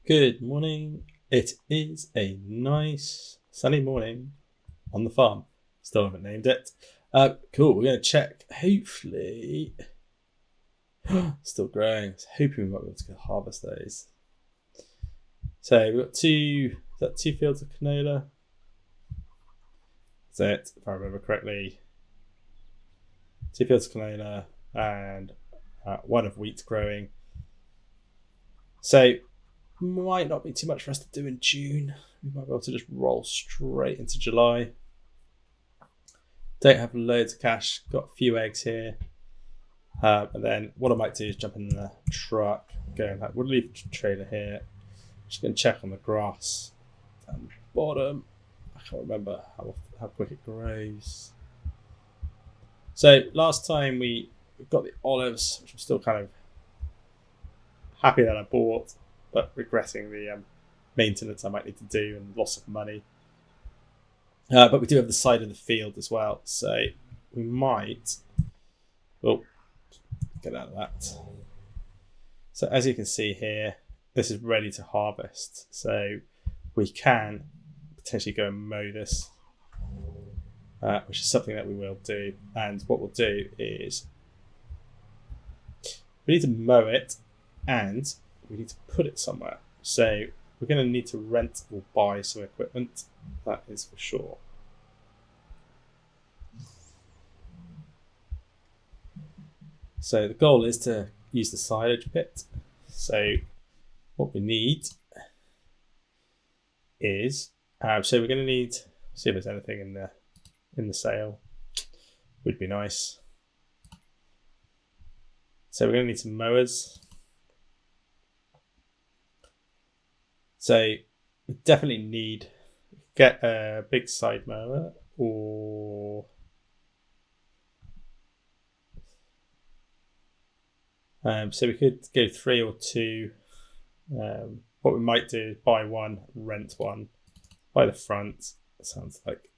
Good morning. It is a nice sunny morning on the farm. Still haven't named it. Cool. We're going to check. Hopefully, still growing. Hoping we might be able to harvest those. So we've got two fields of canola. That's it, if I remember correctly. Two fields of canola and one of wheat growing. So might not be too much for us to do in June. We might be able to just roll straight into July. Don't have loads of cash. Got a few eggs here. And then what I might do is jump in the truck. We'll leave the trailer here. Just going to check on the grass down the bottom. I can't remember how quick it grows. So last time we got the olives, which I'm still kind of happy that I bought, but regretting the maintenance I might need to do and loss of money. But we do have the side of the field as well, so we might... Oh, get out of that. So as you can see here, this is ready to harvest. So we can potentially go and mow this, which is something that we will do. And what we'll do is we need to mow it and we need to put it somewhere. So we're going to need to rent or buy some equipment. That is for sure. So the goal is to use the silage pit. So what we need is, so we're going to need, see if there's anything in the sale. Would be nice. So we're going to need some mowers. So we definitely need get a big side mower or so we could go 3 or 2. What we might do is buy one, rent one, buy the front. It sounds like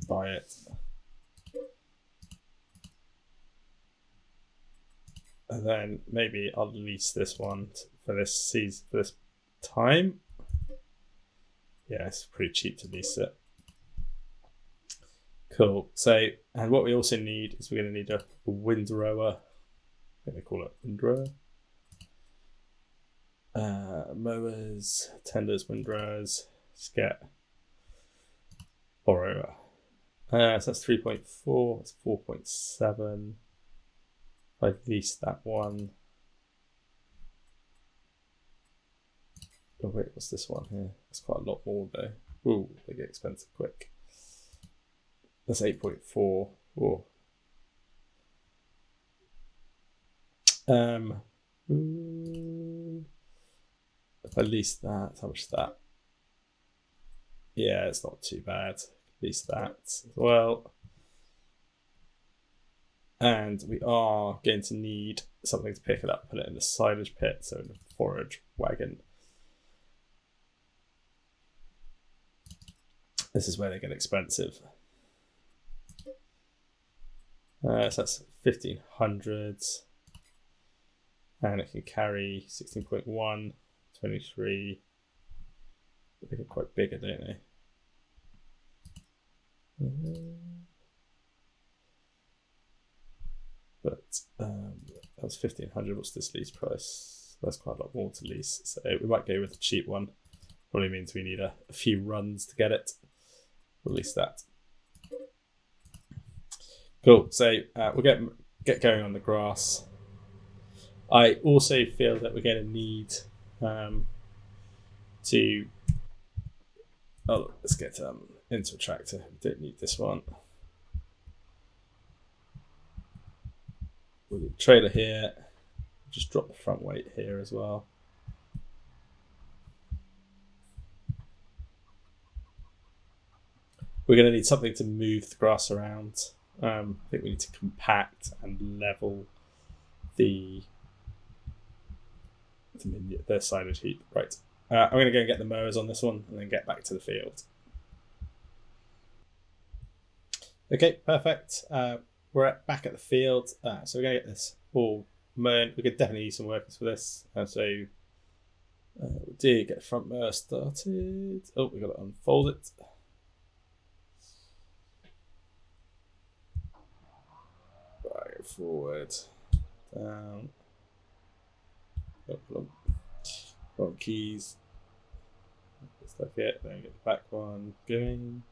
buy it. And then maybe I'll lease this one for this season, for this time. Yeah, it's pretty cheap to lease it. Cool. So, and what we also need is we're going to need a windrower. I think they call it windrower. Mowers, tenders, windrowers. Let's get borrower. So that's 3.4. That's 4.7. If I lease that one. Oh wait, what's this one here? It's quite a lot more though. Ooh, they get expensive quick. That's 8.4. Ooh. If I lease that, how much is that? Yeah, it's not too bad. Lease that as well. And we are going to need something to pick it up, put it in the silage pit, so in a forage wagon. This is where they get expensive. So that's 1500. And it can carry 16.1, 23. They get quite bigger, don't they? But that was 1500. What's this lease price? That's quite a lot more to lease. So we might go with a cheap one. Probably means we need a few runs to get it. We'll lease that. Cool. So we'll get going on the grass. I also feel that we're going to need to. Oh, let's get into a tractor. We don't need this one. With the trailer here, just drop the front weight here as well. We're going to need something to move the grass around. I think we need to compact and level the silage heap. Right. I'm going to go and get the mowers on this one and then get back to the field. Okay, perfect. We're back at the field. So we're going to get this all mown. We could definitely use some workers for this. So We did get the front mower started. Oh, we got to unfold it. Right, forward, down. Oh, front keys. Stuck it. Then get the back one going.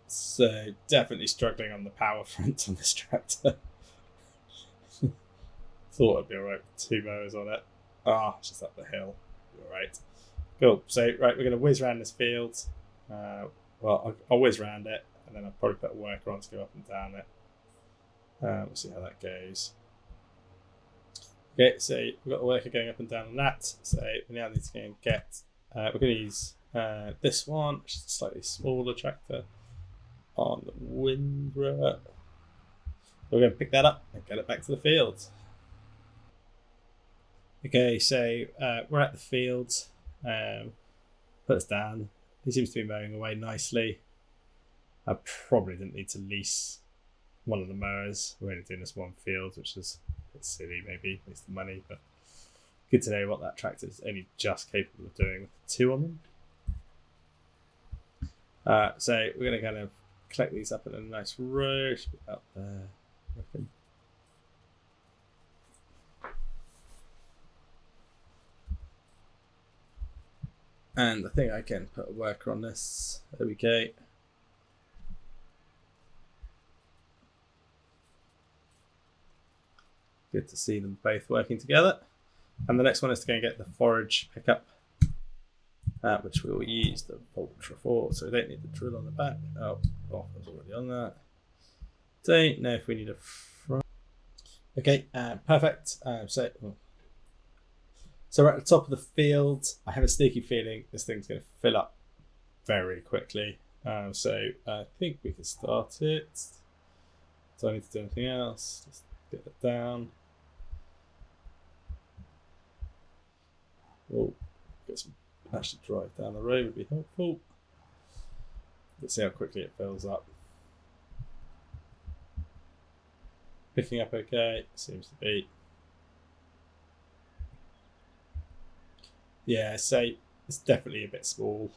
So definitely struggling on the power front on this tractor. Thought I'd be alright with 2 mowers on it. Just up the hill. Alright. Cool. So right, we're going to whiz around this field. I'll whiz around it, and then I'll probably put a worker on to go up and down it. We'll see how that goes. Okay, so we've got the worker going up and down on that. So we now need to go and get. We're going to use this one, which is a slightly smaller tractor, on the windrower. We're going to pick that up and get it back to the field. Okay, so we're at the field. Put us down. He seems to be mowing away nicely. I probably didn't need to lease one of the mowers. We're only doing this one field, which is a bit silly, maybe, waste the money, but good to know what that tractor is only just capable of doing with 2 on them. So we're going to kind of collect these up in a nice row. Should be out there, I reckon. And I think I can put a worker on this. There we go. Good to see them both working together. And the next one is to go and get the forage pickup, which we will use the Ultra for. So we don't need the drill on the back. I was already on that. Don't know if we need a front. Okay, perfect. So we're at the top of the field. I have a sneaky feeling this thing's going to fill up very quickly. So I think we can start it. Do I need to do anything else? Just get it down. Oh, get some actually drive down the road would be helpful. Let's see how quickly it fills up. Picking up okay, seems to be. Yeah, so it's definitely a bit small.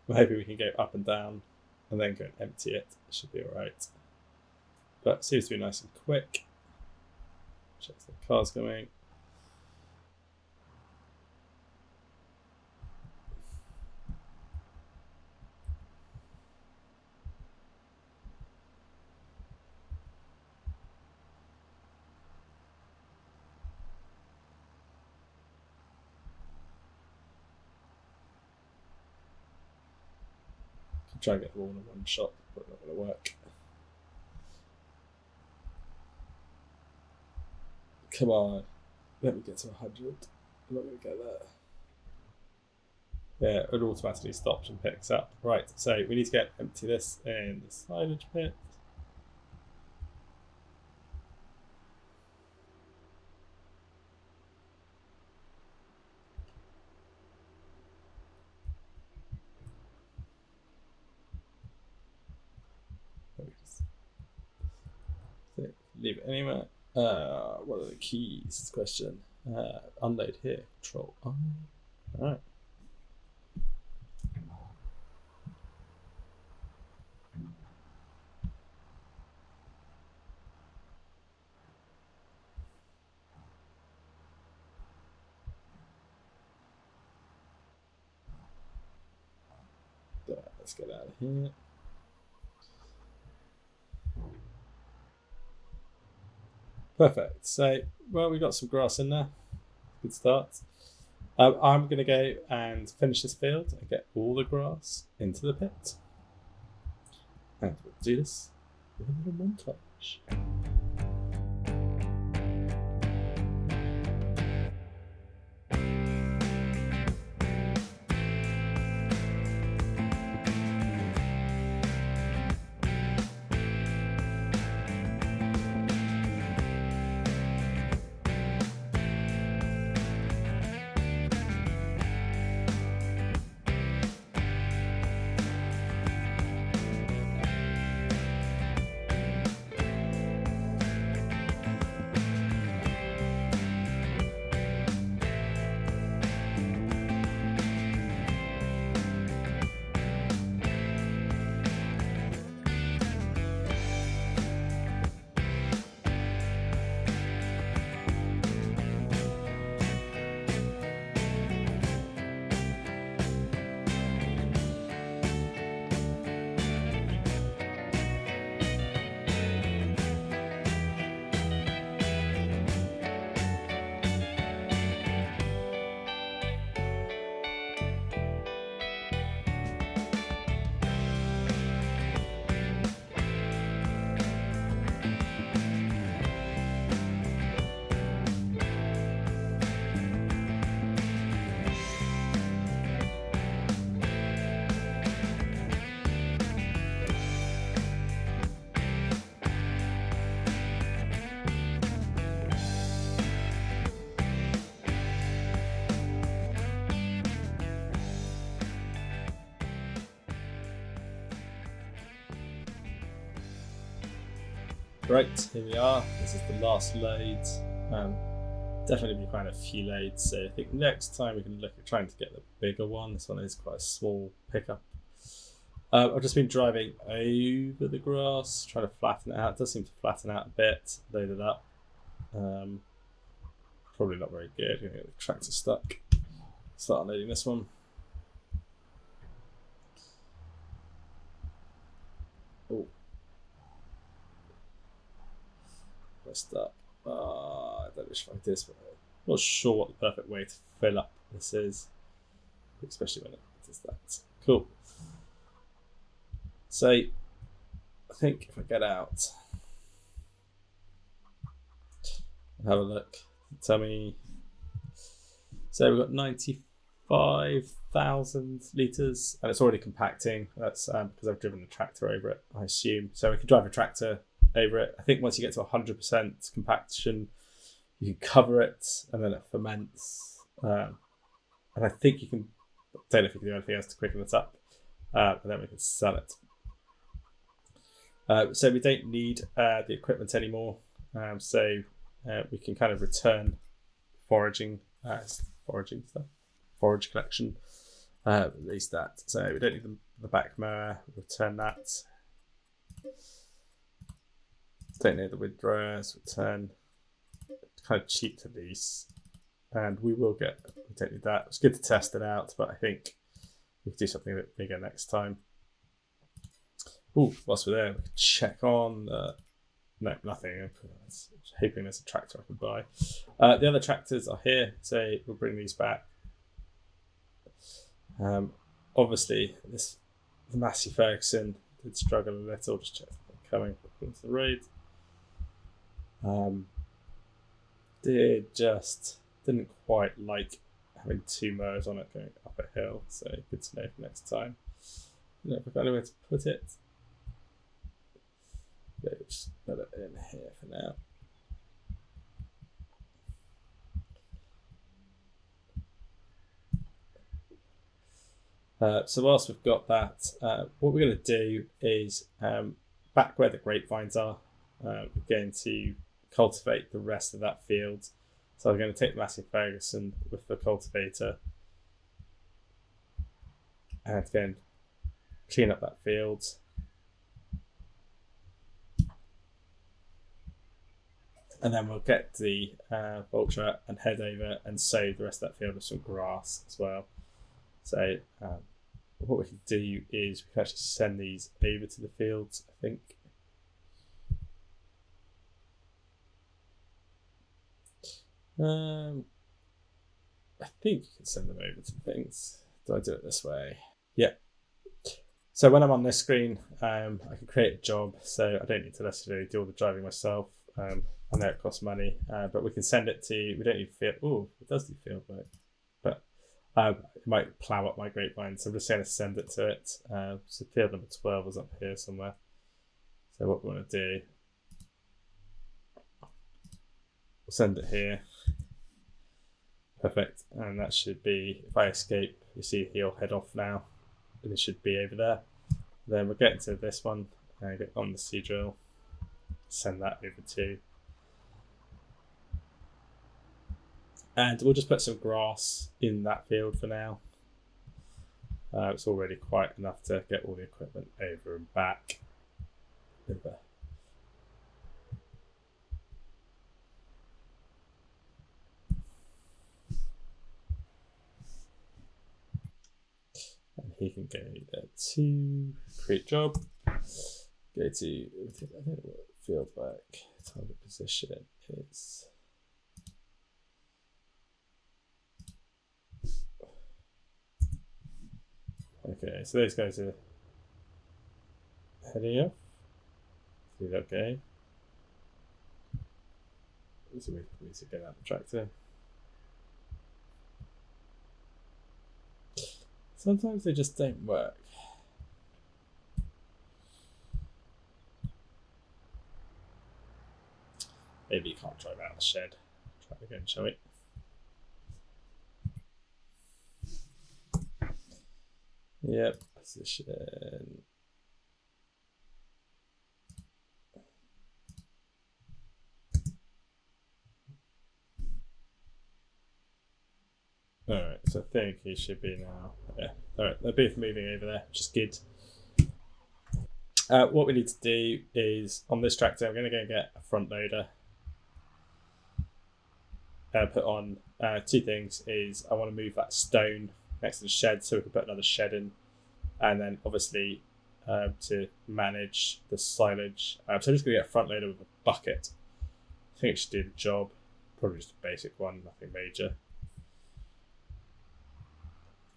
I'm hoping we can go up and down and then go and empty it. It should be alright. But it seems to be nice and quick. Check the car's going. Try and get them all in one shot, but not going to work. Come on, let me get to 100. I'm not going to get that. Yeah, it automatically stops and picks up. Right, so we need to empty this in the silage pit. Leave it anywhere. What are the keys? Question. Unload here. Control I. Alright. Let's get out of here. Perfect. So, well, we got some grass in there. Good start. I'm going to go and finish this field and get all the grass into the pit. And we'll do this with a little montage. Right, here we are. This is the last load. Definitely be quite a few loads, so I think next time we can look at trying to get the bigger one. This one is quite a small pickup. I've just been driving over the grass, trying to flatten it out. It does seem to flatten out a bit. Load it up. Probably not very good. Gonna get the tractor stuck. Start unloading this one. Oh, messed up. I don't know if I did this, but I'm not sure what the perfect way to fill up this is, especially when it does that. Cool. So I think if I get out and have a look, tell me. So we've got 95,000 litres and it's already compacting. That's because I've driven the tractor over it, I assume. So we can drive a tractor over it. I think once you get to 100% compaction, you can cover it and then it ferments. And I think you can, don't know if you can do anything else to quicken it up. And then we can sell it. So we don't need the equipment anymore. So we can kind of return foraging stuff, forage collection, at least that. So we don't need the back mower, return that. Don't need the withdrawers, return. It's kind of cheap to lease. And we don't need that. It's good to test it out, but I think we can do something a bit bigger next time. Oh, whilst we're there, we can check on. No, nothing. I'm hoping there's a tractor I can buy. The other tractors are here, so we'll bring these back. Obviously, the Massey Ferguson did struggle a little. Just check coming across the road. Didn't quite like having two mowers on it going up a hill, so good to know for next time. I don't know if I've got anywhere to put it. Just put it in here for now. So whilst we've got that, what we're going to do is back where the grapevines are, we're going to cultivate the rest of that field. So I'm going to take the Massey Ferguson with the cultivator and again clean up that field. And then we'll get the vulture and head over and sow the rest of that field with some grass as well. So what we can do is we can actually send these over to the fields, I think. I think you can send them over to things. Do I do it this way? Yeah. So when I'm on this screen, I can create a job, so I don't need to necessarily do all the driving myself. I know it costs money, but we can send it to, we don't need field. Oh, it does do field work, but it might plough up my grapevine. So I'm just going to send it to it. So field number 12 is up here somewhere. So what we want to do, we'll send it here. Perfect. And that should be, if I escape, you see he'll head off now. And it should be over there. Then we'll get into this one and get on the seed drill. Send that over to. And we'll just put some grass in that field for now. It's already quite enough to get all the equipment over and back. Over. And he can go there to create job. Go to, I don't know what field work target position is. Okay, so those guys are heading off. Is that okay? So we need to get out the tractor. Sometimes they just don't work. Maybe you can't drive out the shed. Try it again, shall we? Yep, position. Alright, so I think he should be now. Yeah. Alright, they're both moving over there, which is good. What we need to do is, on this tractor, I'm going to go get a front loader. Put on two things. Is I want to move that stone next to the shed so we can put another shed in. And then obviously to manage the silage. So I'm just going to get a front loader with a bucket. I think it should do the job. Probably just a basic one, nothing major.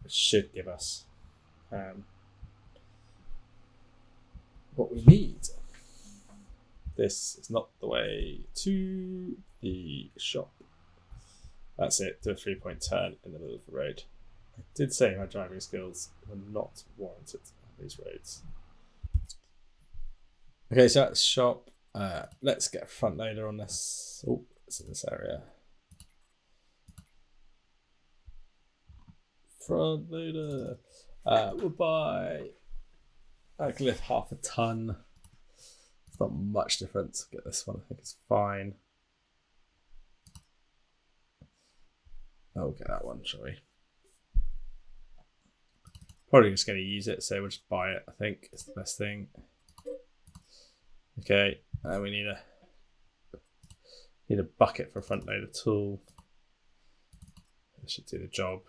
It should give us what we need. This is not the way to the shop. That's it, do a 3-point turn in the middle of the road. I did say my driving skills were not warranted on these roads. Okay, so that's shop. Let's get a front loader on this. Oh, it's in this area. Front loader. We'll buy. I can lift half a ton. It's not much difference. Get this one. I think it's fine. I'll get that one, shall we? Probably just going to use it, so we'll just buy it. I think it's the best thing. Okay, we need a bucket for a front loader tool. That should do the job.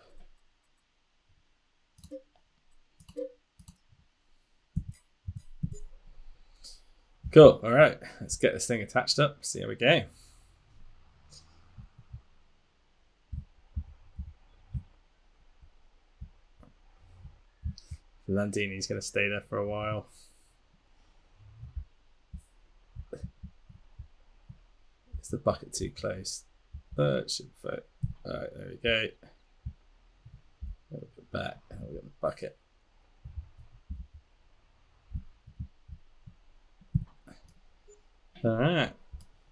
Cool. All right, let's get this thing attached up. See how we go. Landini's going to stay there for a while. Is the bucket too close? It should fit. All right, there we go. We'll get back and we'll get the bucket. All right,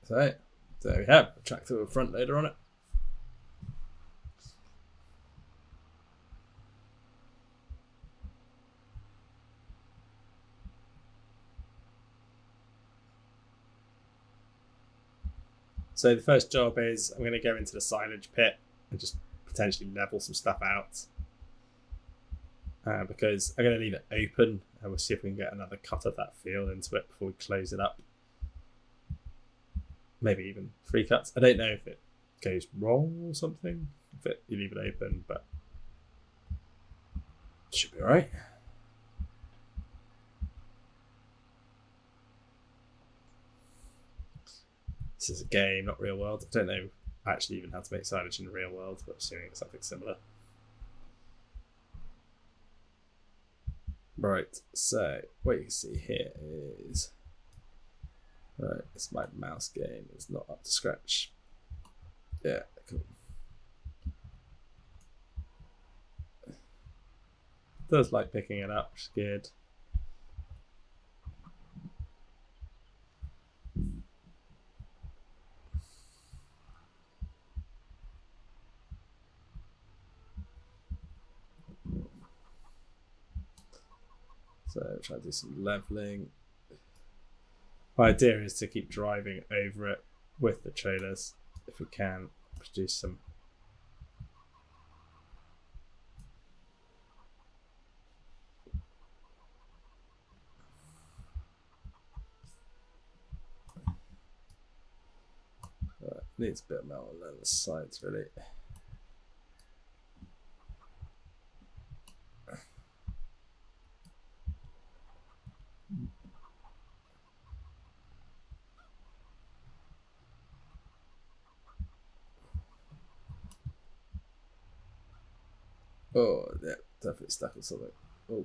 so there we have a tractor with a front loader on it. So the first job is I'm going to go into the silage pit and just potentially level some stuff out because I'm going to leave it open and we'll see if we can get another cut of that field into it before we close it up. Maybe even 3 cuts. I don't know if it goes wrong or something if you leave it open, but it should be all right. This is a game, not real world. I don't know actually even how to make silage in the real world, but I'm assuming it's something similar. Right, so what you can see here is, right, it's my mouse game, it's not up to scratch. Yeah, cool. It does like picking it up, which is good. So try to do some leveling. My idea is to keep driving over it with the trailers if we can produce some. Needs a bit of metal on the sides really. Oh, yeah, definitely stuck with something. Oh,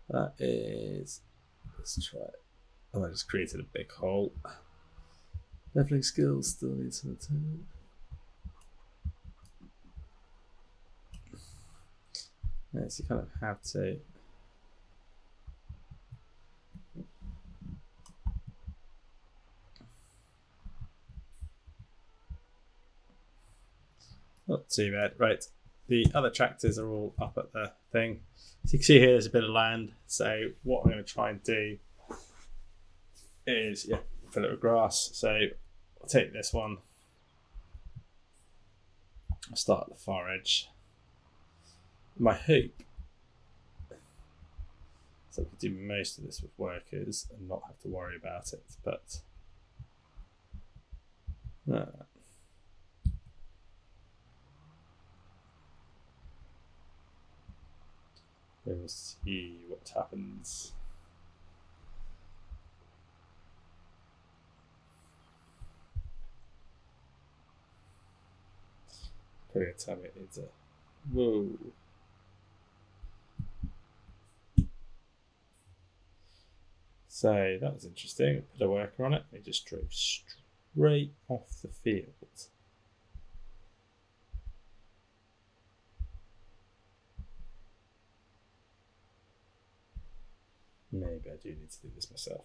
that is. Let's try it. Oh, I just created a big hole. Leveling skills still need some attention. Yes, you kind of have to. Not too bad. Right, the other tractors are all up at the thing. So you can see here there's a bit of land. So what I'm going to try and do is, fill it with grass. So I'll take this one. I'll start at the far edge. My hope is that we can do most of this with workers and not have to worry about it, but we'll see what happens. Probably gonna tell me it needs a whoa. So that was interesting. Put a worker on it. They just drove straight off the field. Maybe I do need to do this myself.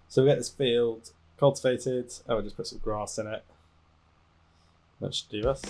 So we get this field cultivated. Oh, we'll just put some grass in it. That should do us.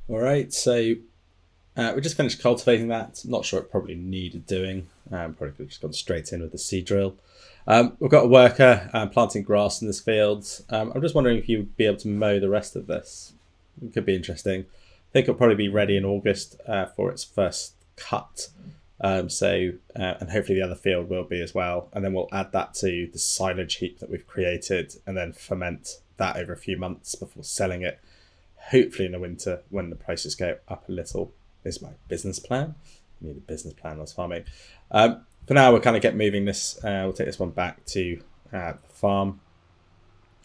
All right, so we just finished cultivating that. Not sure it probably needed doing. Probably could have just gone straight in with the seed drill. We've got a worker planting grass in this field. I'm just wondering if you'd be able to mow the rest of this. It could be interesting. I think it'll probably be ready in August for its first cut. And hopefully the other field will be as well. And then we'll add that to the silage heap that we've created and then ferment that over a few months before selling it. Hopefully in the winter when the prices go up a little is my business plan. I need a business plan on farming. For now, we'll kind of get moving this. We'll take this one back to the farm.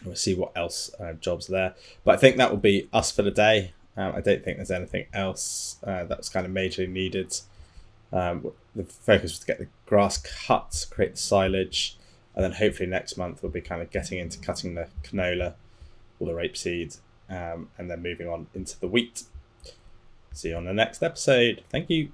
We'll see what else jobs are there. But I think that will be us for the day. I don't think there's anything else that's kind of majorly needed. The focus was to get the grass cut, create the silage, and then hopefully next month we'll be kind of getting into cutting the canola or the rapeseed. And then moving on into the wheat. See you on the next episode. Thank you.